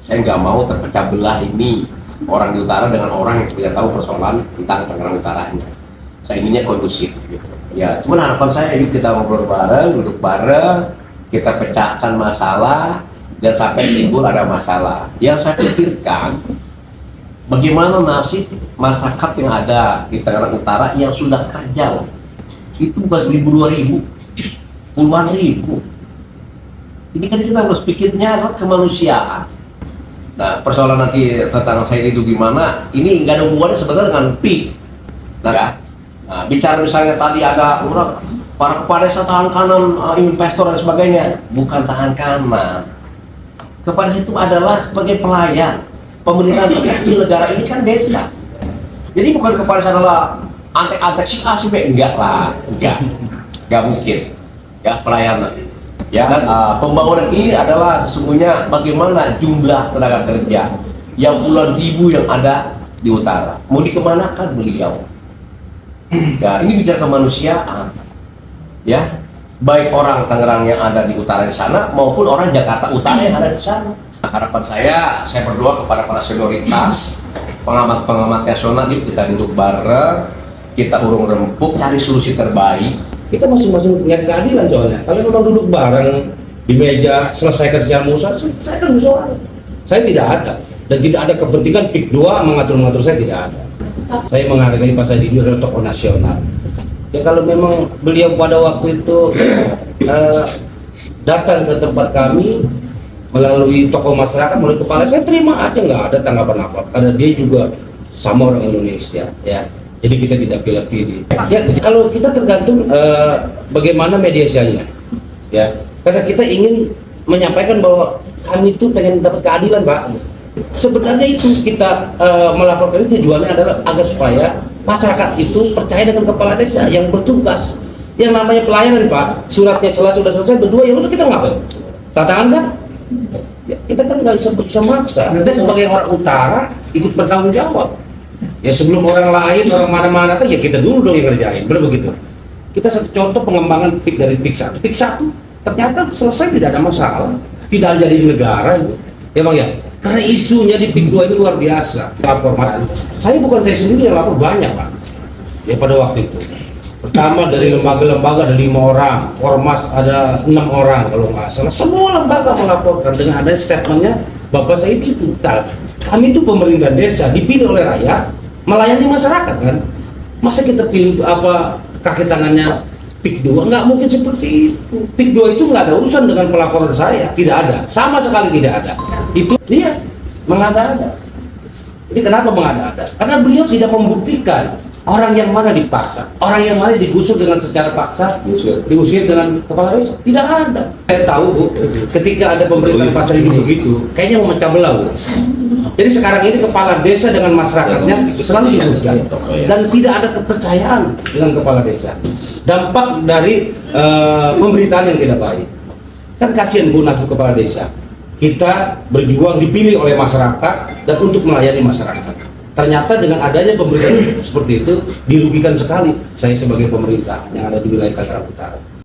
Saya nggak mau terpecah belah ini orang di utara dengan orang yang tidak tahu persoalan tentang Tangerang Utaranya. Saya inginnya kondusif gitu. Ya, cuman harapan saya yuk kita ngobrol bareng, duduk bareng, kita pecahkan masalah dan sampai timbul ada masalah. Yang saya pikirkan bagaimana nasib masyarakat yang ada di Tangerang Utara yang sudah kerja itu bukan 1.000 2.000 puluhan ribu. Ini kan kita harus pikirnya adalah kemanusiaan. Nah, persoalan nanti tentang saya itu gimana, ini nggak ada hubungannya sebenarnya dengan PIK. Nah, bicara misalnya tadi ada orang, para kepala desa tahan kanan, investor dan sebagainya, bukan tahan kanan. Kepala desa itu adalah sebagai pelayan. Pemerintahan kecil negara ini kan desa. Jadi bukan kepala desa adalah antek-antek si A si B, enggak lah, enggak mungkin. Ya, pelayanan. Ya, dan pembangunan ini adalah sesungguhnya bagaimana jumlah tenaga kerja yang puluhan ribu yang ada di utara mau dikemanakan beliau. Ya, ini bicara kemanusiaan. Ya, baik orang Tangerang yang ada di utara di sana maupun orang Jakarta Utara yang ada di sana. Nah, harapan saya berdoa kepada para senioritas, pengamat-pengamat nasional, yuk kita duduk bareng, kita urung rempuk, cari solusi terbaik. Kita masing-masing punya keadilan soalnya. Kalau memang duduk bareng di meja selesaikan secara musyawarah, saya kan musyawarah. Saya tidak ada dan tidak ada kepentingan PIK 2 mengatur-ngatur, saya tidak ada. Saya menghargai Pak Saidi ini adalah tokoh nasional. Ya kalau memang beliau pada waktu itu datang ke tempat kami melalui tokoh masyarakat, melalui kepala, saya terima aja, nggak ada tanggapan apa. Karena dia juga sama orang Indonesia, ya. Jadi kita tidak pilih-pilih. Ya, kalau kita tergantung bagaimana mediasinya, ya. Karena kita ingin menyampaikan bahwa kami itu pengen dapat keadilan, Pak. Sebenarnya itu kita melaporkan itu tujuannya adalah agar supaya masyarakat itu percaya dengan kepala desa yang bertugas. Yang namanya pelayanan, Pak. Suratnya sudah selesai berdua, ya udah kita ngapain? Tantangan kan? Ya, kita kan nggak bisa maksa. Kita sebagai orang utara ikut bertanggung jawab. Ya sebelum orang lain, orang mana-mana kan ya kita dulu dong yang ngerjain, benar begitu. Kita satu contoh pengembangan PIK dari PIK 1. PIK 1 ternyata selesai, tidak ada masalah, tidak jadi negara itu. Ya Bang ya, karena isunya di PIK 2 itu luar biasa. Lapor, saya sendiri yang lapor, banyak Pak. Ya pada waktu itu. Pertama dari lembaga-lembaga ada 5 orang, Ormas ada 6 orang kalau nggak salah. Semua lembaga melaporkan dengan ada statementnya Bapak saya itu kami itu pemerintah desa dipilih oleh rakyat melayani masyarakat kan. Masa kita pilih apa kaki tangannya PIK 2? Nggak mungkin seperti itu. PIK 2 itu nggak ada urusan dengan pelaporan saya, tidak ada, sama sekali tidak ada. Itu dia mengada-ada. Jadi kenapa mengada-ada? Karena beliau tidak membuktikan orang yang mana dipaksa, orang yang mana digusur dengan secara paksa, diusir dengan kepala desa, tidak ada. Saya tahu Bu, ketika ada pemerintahan Pak Saidi begitu, kayaknya memecah belah Bu. Jadi sekarang ini kepala desa dengan masyarakatnya selalu dirugikan dan tidak ada kepercayaan dengan kepala desa. Dampak dari pemerintahan yang tidak baik. Kan kasihan Bu nasib kepala desa. Kita berjuang dipilih oleh masyarakat dan untuk melayani masyarakat. Ternyata dengan adanya pemerintahan seperti itu dirugikan sekali saya sebagai pemerintah yang ada di wilayah Tangerang Utara.